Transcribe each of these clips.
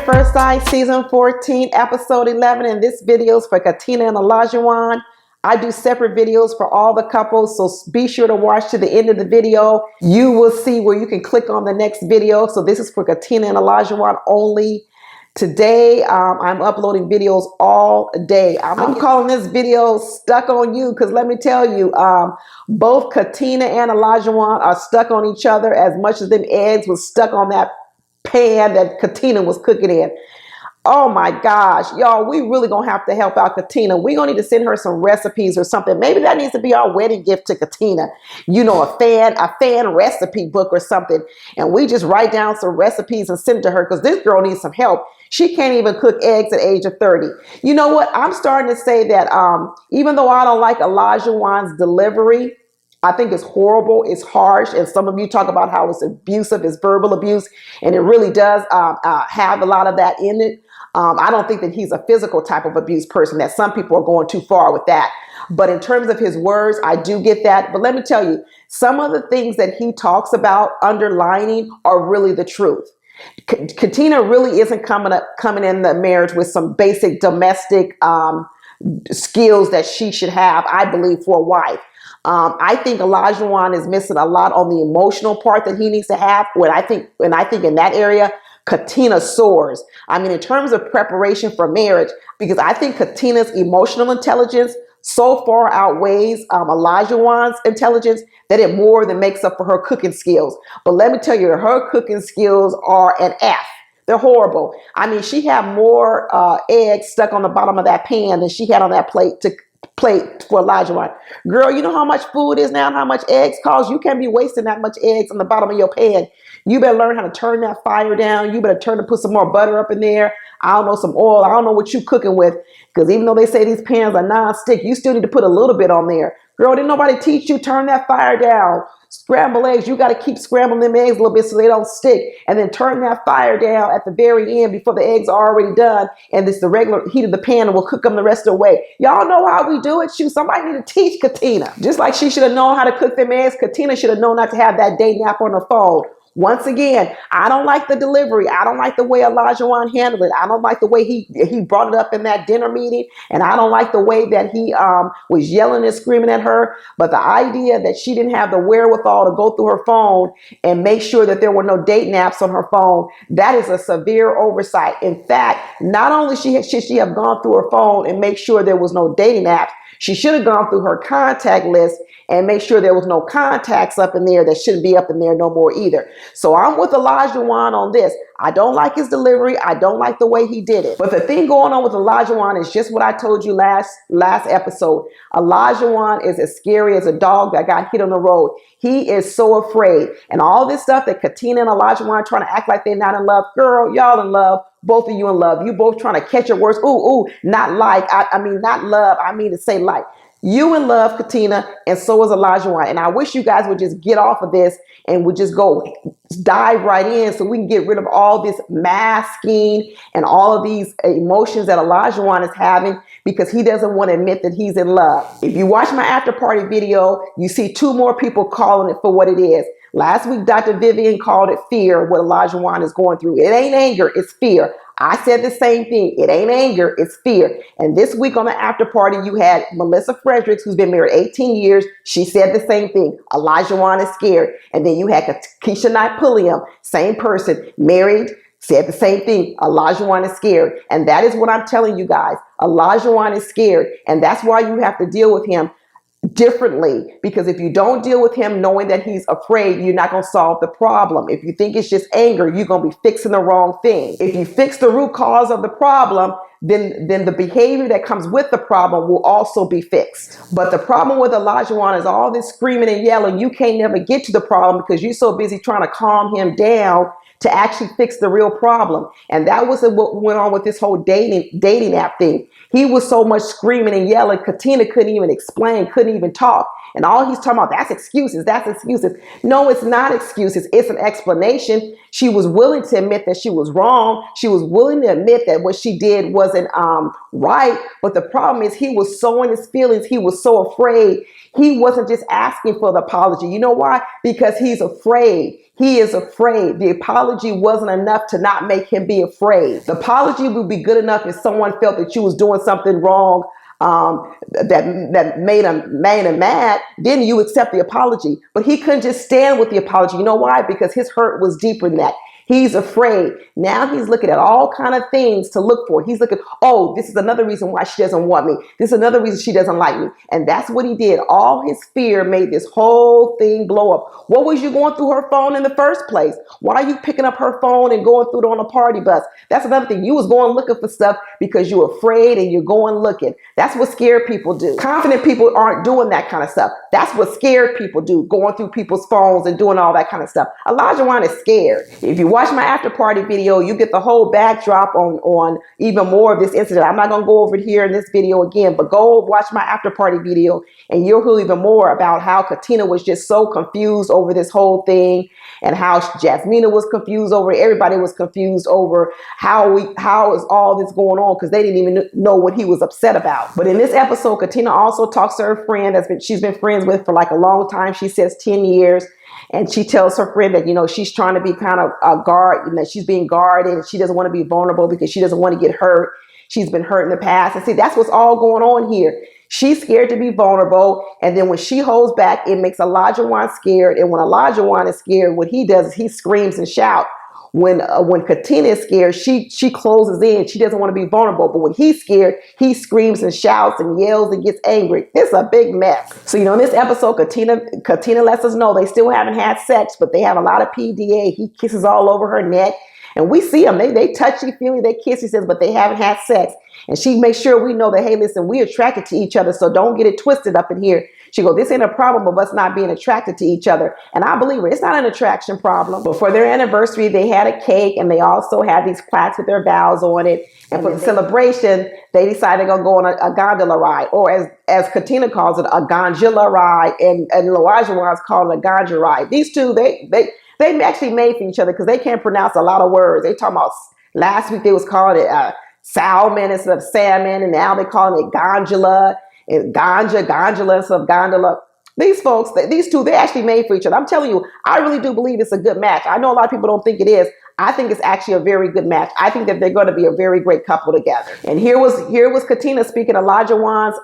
at First Sight, Season 14, Episode 11, and this video is for Katina and Olajuwon. I do separate videos for all the couples, so be sure to watch to the end of the video. You will see where you can click on the next video. So this is for Katina and Olajuwon only. Today, I'm uploading videos all day. I'm calling this video Stuck on You because let me tell you, both Katina and Olajuwon are stuck on each other as much as them eggs was stuck on that pan that Katina was cooking in. Oh my gosh, y'all, we really gonna have to help out Katina. We're gonna need to send her some recipes or something. Maybe that needs to be our wedding gift to Katina. You know, a fan recipe book or something. And we just write down some recipes and send it to her because this girl needs some help. She can't even cook eggs at the age of 30. You know what? I'm starting to say that even though I don't like Olajuwon's delivery, I think it's horrible, it's harsh, and some of you talk about how it's abusive, it's verbal abuse, and it really does have a lot of that in it. I don't think that he's a physical type of abuse person, that some people are going too far with that. But in terms of his words, I do get that. But let me tell you, some of the things that he talks about underlining are really the truth. Katina really isn't coming in the marriage with some basic domestic skills that she should have, I believe, for a wife. I think Olajuwon is missing a lot on the emotional part that he needs to have. When I think in that area, Katina soars. I mean, in terms of preparation for marriage, because I think Katina's emotional intelligence so far outweighs Olajuwon's intelligence that it more than makes up for her cooking skills. But let me tell you, her cooking skills are an F. They're horrible. I mean, she had more eggs stuck on the bottom of that pan than she had on that plate for Olajuwon. Girl, you know how much food is now and how much eggs cost? You can't be wasting that much eggs on the bottom of your pan. You better learn how to turn that fire down. You better put some more butter up in there. I don't know, some oil. I don't know what you cooking with. Because even though they say these pans are non-stick, you still need to put a little bit on there. Girl, didn't nobody teach you? Turn that fire down. Scramble eggs. You got to keep scrambling them eggs a little bit so they don't stick. And then turn that fire down at the very end before the eggs are already done. And it's the regular heat of the pan and we'll cook them the rest of the way. Y'all know how we do it. Shoot, somebody need to teach Katina. Just like she should have known how to cook them eggs, Katina should have known not to have that date nap on her phone. Once again, I don't like the delivery. I don't like the way Olajuwon handled it. I don't like the way he brought it up in that dinner meeting. And I don't like the way that he was yelling and screaming at her. But the idea that she didn't have the wherewithal to go through her phone and make sure that there were no date naps on her phone, that is a severe oversight. In fact, not only should she have gone through her phone and make sure there was no dating apps, she should have gone through her contact list and make sure there was no contacts up in there that shouldn't be up in there no more either. So I'm with Olajuwon on this. I don't like his delivery. I don't like the way he did it. But the thing going on with Olajuwon is just what I told you last episode. Olajuwon is as scary as a dog that got hit on the road. He is so afraid. And all this stuff that Katina and Olajuwon are trying to act like they're not in love. Girl, y'all in love. Both of you in love. You both trying to catch your words. Ooh, not like. I mean, not love. I mean to say like. You in love, Katina, and so is Olajuwon. And I wish you guys would just get off of this and would just go dive right in so we can get rid of all this masking and all of these emotions that Olajuwon is having because he doesn't want to admit that he's in love. If you watch my after party video, you see 2 more people calling it for what it is. Last week, Dr. Vivian called it fear, what Olajuwon is going through. It ain't anger, it's fear. I said the same thing. It ain't anger, it's fear. And this week on the after party, you had Melissa Fredericks, who's been married 18 years. She said the same thing. Olajuwon is scared. And then you had Keisha Knight Pulliam, same person, married, said the same thing. Olajuwon is scared. And that is what I'm telling you guys. Olajuwon is scared. And that's why you have to deal with him differently, because if you don't deal with him knowing that he's afraid, you're not going to solve the problem. If you think it's just anger, you're going to be fixing the wrong thing. If you fix the root cause of the problem, then the behavior that comes with the problem will also be fixed. But the problem with Olajuwon is all this screaming and yelling. You can't never get to the problem because you're so busy trying to calm him down to actually fix the real problem. And that was what went on with this whole dating app thing. He was so much screaming and yelling, Katina couldn't even explain, couldn't even talk. And all he's talking about, that's excuses, that's excuses. No, it's not excuses. It's an explanation. She was willing to admit that she was wrong. She was willing to admit that what she did wasn't right. But the problem is he was so in his feelings. He was so afraid. He wasn't just asking for the apology. You know why? Because he's afraid. He is afraid. The apology wasn't enough to not make him be afraid. The apology would be good enough if someone felt that you was doing something wrong, that made him mad. Then you accept the apology. But he couldn't just stand with the apology. You know why? Because his hurt was deeper than that. He's afraid. Now he's looking at all kind of things to look for. He's looking, oh, this is another reason why she doesn't want me. This is another reason she doesn't like me. And that's what he did. All his fear made this whole thing blow up. What was you going through her phone in the first place? Why are you picking up her phone and going through it on a party bus? That's another thing. You was going looking for stuff because you're afraid and you're going looking. That's what scared people do. Confident people aren't doing that kind of stuff. That's what scared people do, going through people's phones and doing all that kind of stuff. Olajuwon is scared. If you watch my after party video, you get the whole backdrop on even more of this incident. I'm not going to go over it here in this video again, but go watch my after party video and you'll hear even more about how Katina was just so confused over this whole thing, and how Jasmina was confused over it. Everybody was confused over how is all this going on, because they didn't even know what he was upset about. But in this episode, Katina also talks to her friend she's been friends with for like a long time. She says 10 years. And she tells her friend that, you know, she's trying to be kind of a guard, and that she's being guarded, and she doesn't want to be vulnerable because she doesn't want to get hurt. She's been hurt in the past. And see, that's what's all going on here. She's scared to be vulnerable. And then when she holds back, it makes Olajuwon scared. And when Olajuwon is scared, what he does is he screams and shouts. When Katina is scared, she closes in. She doesn't want to be vulnerable. But when he's scared, he screams and shouts and yells and gets angry. It's a big mess. So, you know, in this episode, Katina lets us know they still haven't had sex, but they have a lot of PDA. He kisses all over her neck. And we see them. They touchy-feely, they kiss, he says, but they haven't had sex. And she makes sure we know that, hey, listen, we're attracted to each other, so don't get it twisted up in here. She goes, this ain't a problem of us not being attracted to each other. And I believe her. It's not an attraction problem. But for their anniversary, they had a cake, and they also had these plaques with their vows on it. And for the celebration, they decided to go on a gondola ride, or as Katina calls it, a gondola ride, and Olajuwon's called it a ganja ride. These two, they actually made for each other because they can't pronounce a lot of words. They talking about last week they was calling it salmon instead of salmon, and now they're calling it gondola and gondola instead of gondola. These folks, these two, they actually made for each other. I'm telling you, I really do believe it's a good match. I know a lot of people don't think it is. I think it's actually a very good match. I think that they're going to be a very great couple together. And here was Katina speaking Olajuwon's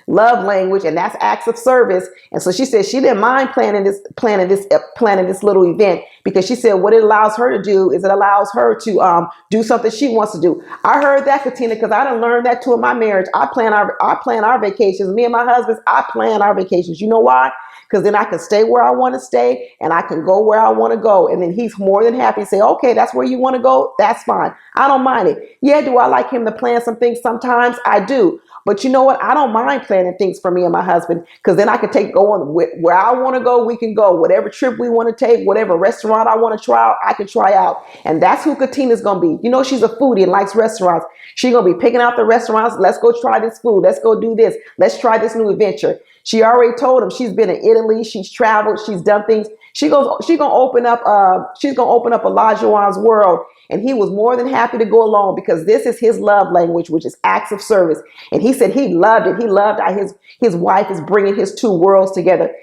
love language, and that's acts of service. And so she said she didn't mind planning this little event, because she said what it allows her to do is it allows her to do something she wants to do. I heard that, Katina, because I done learned that too in my marriage. I plan our vacations. Me and my husband, I plan our vacations. You know why? Because then I can stay where I want to stay, and I can go where I want to go. And then he's more than happy to say, okay, that's where you want to go. That's fine. I don't mind it. Yeah, do I like him to plan some things sometimes? I do. But you know what? I don't mind planning things for me and my husband, because then I can go on where I want to go. We can go whatever trip we want to take, whatever restaurant I want to try out, I can try out. And that's who Katina's going to be. You know, she's a foodie and likes restaurants. She's going to be picking out the restaurants. Let's go try this food. Let's go do this. Let's try this new adventure. She already told him she's been in Italy. She's traveled. She's done things. She's gonna open up Olajuwon's world. And he was more than happy to go along, because this is his love language, which is acts of service. And he said he loved it. He loved how his wife is bringing his two worlds together.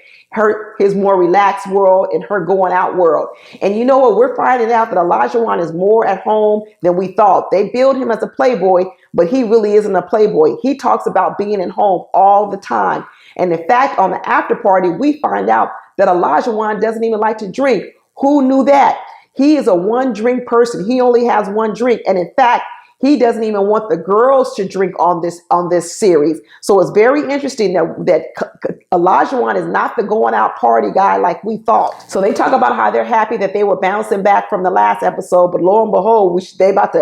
His more relaxed world and her going out world. And you know what? We're finding out that Olajuwon is more at home than we thought. They build him as a playboy, but he really isn't a playboy. He talks about being at home all the time. And in fact, on the after party, we find out that Olajuwon doesn't even like to drink. Who knew that? He is a one drink person. He only has one drink. And in fact, he doesn't even want the girls to drink on this series. So it's very interesting that Olajuwon is not the going out party guy like we thought. So they talk about how they're happy that they were bouncing back from the last episode, but lo and behold, they about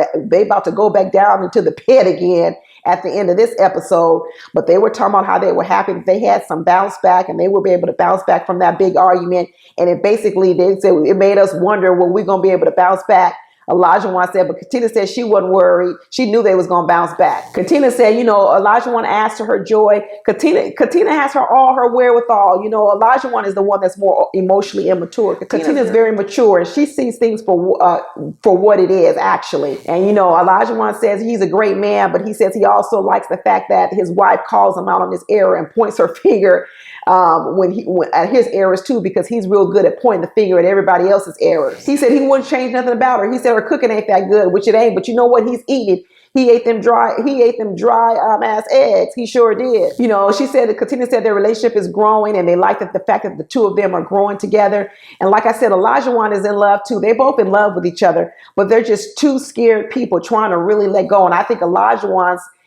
to go back down into the pit again at the end of this episode. But they were talking about how they were happy that they had some bounce back, and they would be able to bounce back from that big argument. And it basically, they said, it made us wonder, were we going to be able to bounce back Olajuwon said, but Katina said she wasn't worried. She knew they was going to bounce back. Katina said, you know, Olajuwon asked her joy. Katina has all her wherewithal. You know, Olajuwon is the one that's more emotionally immature. Katina is very mature, and she sees things for what it is, actually. And, you know, Olajuwon says he's a great man, but he says he also likes the fact that his wife calls him out on his error and points her finger at his errors too, because he's real good at pointing the finger at everybody else's errors. He said he wouldn't change nothing about her. He said her cooking ain't that good, which it ain't, but you know what? He's eating it. He ate them dry ass eggs. He sure did. You know, she said that Katina said their relationship is growing, and they like the fact that the two of them are growing together. And like I said, Olajuwon is in love too. They're both in love with each other, but they're just two scared people trying to really let go. And I think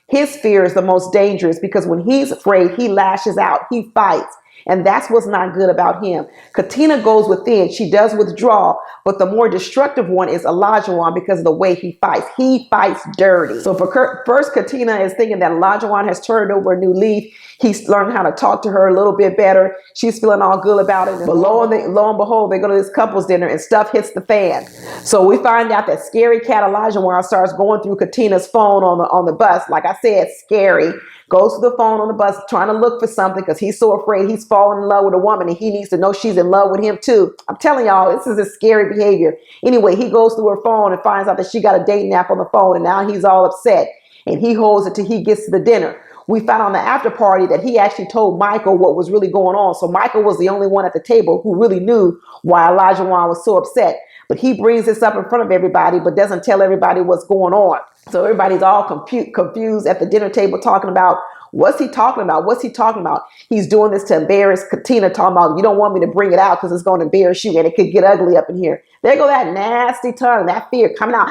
his fear is the most dangerous, because when he's afraid, he lashes out, he fights. And that's what's not good about him. Katina goes within. She does withdraw. But the more destructive one is Olajuwon, because of the way he fights. He fights dirty. So first, Katina is thinking that Olajuwon has turned over a new leaf. He's learned how to talk to her a little bit better. She's feeling all good about it. But lo and behold, they go to this couple's dinner and stuff hits the fan. So we find out that scary cat Olajuwon starts going through Katina's phone on the bus. Like I said, scary. Goes to the phone on the bus trying to look for something, because he's so afraid he's falling in love with a woman and he needs to know she's in love with him too. I'm telling y'all, this is a scary behavior. Anyway, he goes through her phone and finds out that she got a dating app on the phone, and now he's all upset, and he holds it till he gets to the dinner. We found on the after party that he actually told Michael what was really going on. So Michael was the only one at the table who really knew why Olajuwon was so upset. But he brings this up in front of everybody, but doesn't tell everybody what's going on. So everybody's all confused at the dinner table, talking about, what's he talking about? What's he talking about? He's doing this to embarrass Katina, talking about, you don't want me to bring it out because it's going to embarrass you and it could get ugly up in here. There go that nasty tongue, that fear coming out.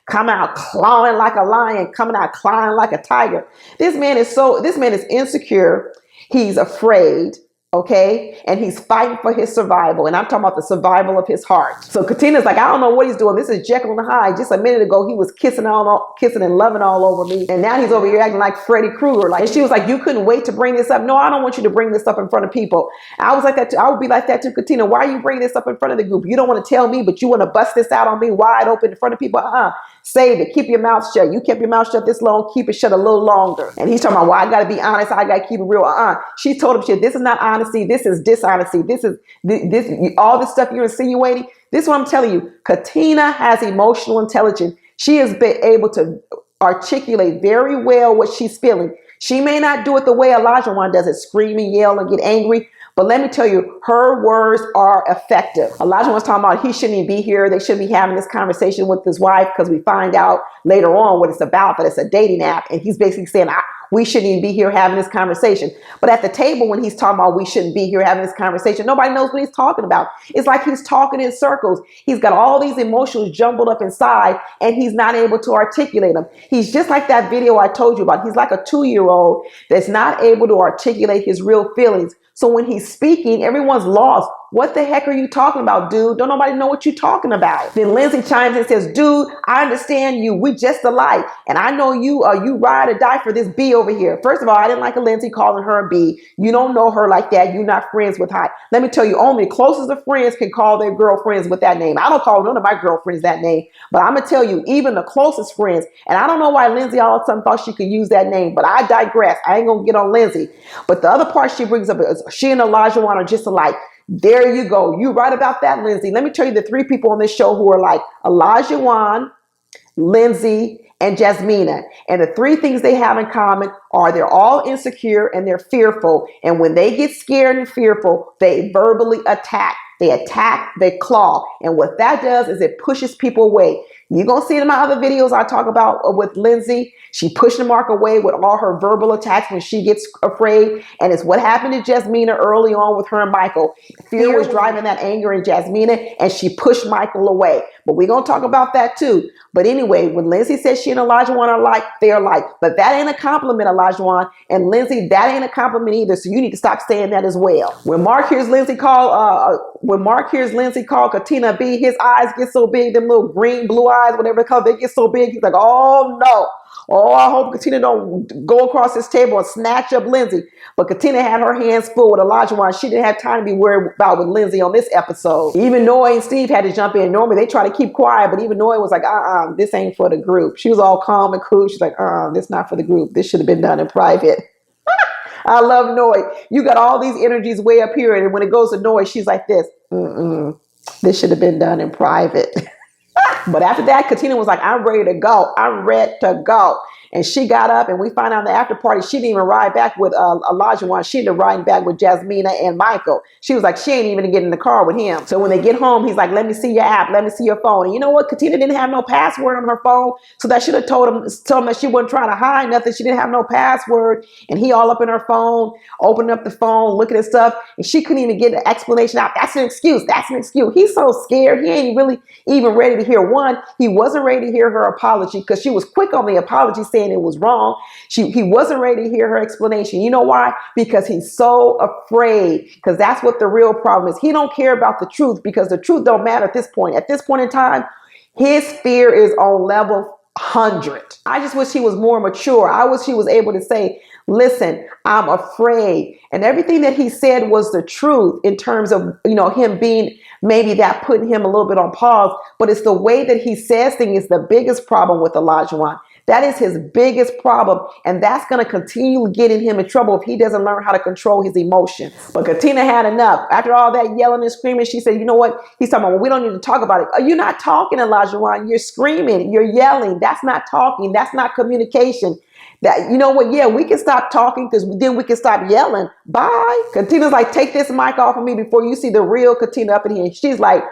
Come out clawing like a lion, coming out clawing like a tiger. This man is insecure. He's afraid. Okay. And he's fighting for his survival. And I'm talking about the survival of his heart. So Katina's like, I don't know what he's doing. This is Jekyll and Hyde. Just a minute ago, he was kissing and loving all over me. And now he's over here acting like Freddy Krueger. And she was like, you couldn't wait to bring this up. No, I don't want you to bring this up in front of people. I was like that too. I would be like that too, Katina. Why are you bringing this up in front of the group? You don't want to tell me, but you want to bust this out on me wide open in front of people. Save it. Keep your mouth shut. You kept your mouth shut this long. Keep it shut a little longer. And he's talking about, well, I got to be honest. I got to keep it real. She told him, shit, this is not honesty. This is dishonesty. This all this stuff you're insinuating. This is what I'm telling you. Katina has emotional intelligence. She has been able to articulate very well what she's feeling. She may not do it the way Olajuwon does it, scream and yell and get angry. But let me tell you, her words are effective. Olajuwon's talking about he shouldn't even be here. They shouldn't be having this conversation with his wife, because we find out later on what it's about, that it's a dating app. And he's basically saying, we shouldn't even be here having this conversation. But at the table, when he's talking about we shouldn't be here having this conversation, nobody knows what he's talking about. It's like he's talking in circles. He's got all these emotions jumbled up inside, and he's not able to articulate them. He's just like that video I told you about. He's like a 2-year-old that's not able to articulate his real feelings. So when he's speaking, everyone's lost. What the heck are you talking about, dude? Don't nobody know what you're talking about. Then Lindsay chimes in and says, dude, I understand you. We just alike. And I know you ride or die for this B over here. First of all, I didn't like a Lindsay calling her a B. You don't know her like that. You're not friends with her. Let me tell you, only the closest of friends can call their girlfriends with that name. I don't call none of my girlfriends that name. But I'm going to tell you, even the closest friends, and I don't know why Lindsay all of a sudden thought she could use that name, but I digress. I ain't going to get on Lindsay. But the other part she brings up is she and Olajuwon are just alike. There you go. You're right about that, Lindsay. Let me tell you the 3 people on this show who are like Olajuwon, Lindsay, and Jasmina. And the 3 things they have in common are they're all insecure and they're fearful. And when they get scared and fearful, they verbally attack. They attack, they claw. And what that does is it pushes people away. You're going to see it in my other videos I talk about with Lindsay. She pushed the mark away with all her verbal attacks when she gets afraid. And it's what happened to Jasmina early on with her and Michael. Fear was driving that anger in Jasmina, and she pushed Michael away. But we're going to talk about that too. But anyway, when Lindsay says she and Olajuwon are alike, they're alike. But that ain't a compliment, Olajuwon. And Lindsay, that ain't a compliment either. So you need to stop saying that as well. When Mark hears Lindsay call Katina B, his eyes get so big, them little green, blue butterflies, whatever they call it, they get so big. He's like, oh no. Oh, I hope Katina don't go across this table and snatch up Lindsay. But Katina had her hands full with Olajuwon. She didn't have time to be worried about with Lindsay on this episode. Even Noy and Steve had to jump in. Normally they try to keep quiet, but even Noy was like, this ain't for the group. She was all calm and cool. She's like, this not for the group. This should have been done in private. I love Noy. You got all these energies way up here, and when it goes to Noy, she's like this. This should have been done in private. But after that, Katina was like, I'm ready to go. I'm ready to go. And she got up, and we find out in the after party, she didn't even ride back with Olajuwon. She ended up riding back with Jasmina and Michael. She was like, she ain't even getting in the car with him. So when they get home, he's like, let me see your app. Let me see your phone. And you know what? Katina didn't have no password on her phone. So that should have told him that she wasn't trying to hide nothing. She didn't have no password. And he all up in her phone, opening up the phone, looking at stuff. And she couldn't even get an explanation out. That's an excuse. That's an excuse. He's so scared. He ain't really even ready to hear one. He wasn't ready to hear her apology because she was quick on the apology saying it was wrong. He wasn't ready to hear her explanation. You know why? Because he's so afraid, because that's what the real problem is. He don't care about the truth because the truth don't matter at this point. At this point in time, his fear is on level 100. I just wish he was more mature. I wish he was able to say, listen, I'm afraid. And everything that he said was the truth in terms of, him being maybe that putting him a little bit on pause. But it's the way that he says things is the biggest problem with Olajuwon. That is his biggest problem. And that's going to continue getting him in trouble if he doesn't learn how to control his emotions. But Katina had enough. After all that yelling and screaming, she said, you know what? He's talking about, well, we don't need to talk about it. Oh, you're not talking, Olajuwon. You're screaming. You're yelling. That's not talking. That's not communication. That, you know what? Yeah, we can stop talking because then we can stop yelling. Bye. Katina's like, take this mic off of me before you see the real Katina up in here. She's like,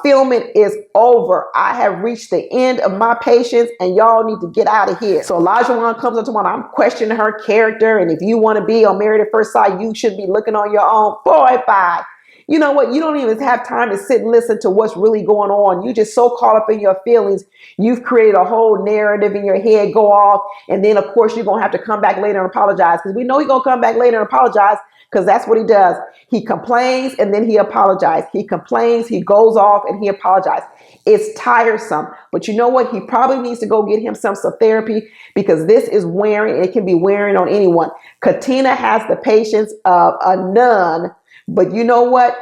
filming is over. I have reached the end of my patience and y'all need to get out of here. So Olajuwon comes up to me, I'm questioning her character. And if you want to be on Married at First Sight, you should be looking on your own. Boy, bye. You know what? You don't even have time to sit and listen to what's really going on. You just so caught up in your feelings. You've created a whole narrative in your head, go off. And then, of course, you're going to have to come back later and apologize because we know he's going to come back later and apologize because that's what he does. He complains and then he apologizes. He complains, he goes off and he apologizes. It's tiresome. But you know what? He probably needs to go get himself some therapy because this is wearing. It can be wearing on anyone. Katina has the patience of a nun. But you know what?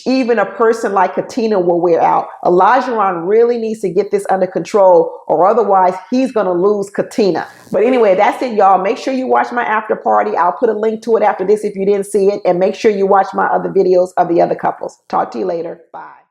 Even a person like Katina will wear out. Olajuwon really needs to get this under control or otherwise he's going to lose Katina. But anyway, that's it, y'all. Make sure you watch my after party. I'll put a link to it after this if you didn't see it. And make sure you watch my other videos of the other couples. Talk to you later. Bye.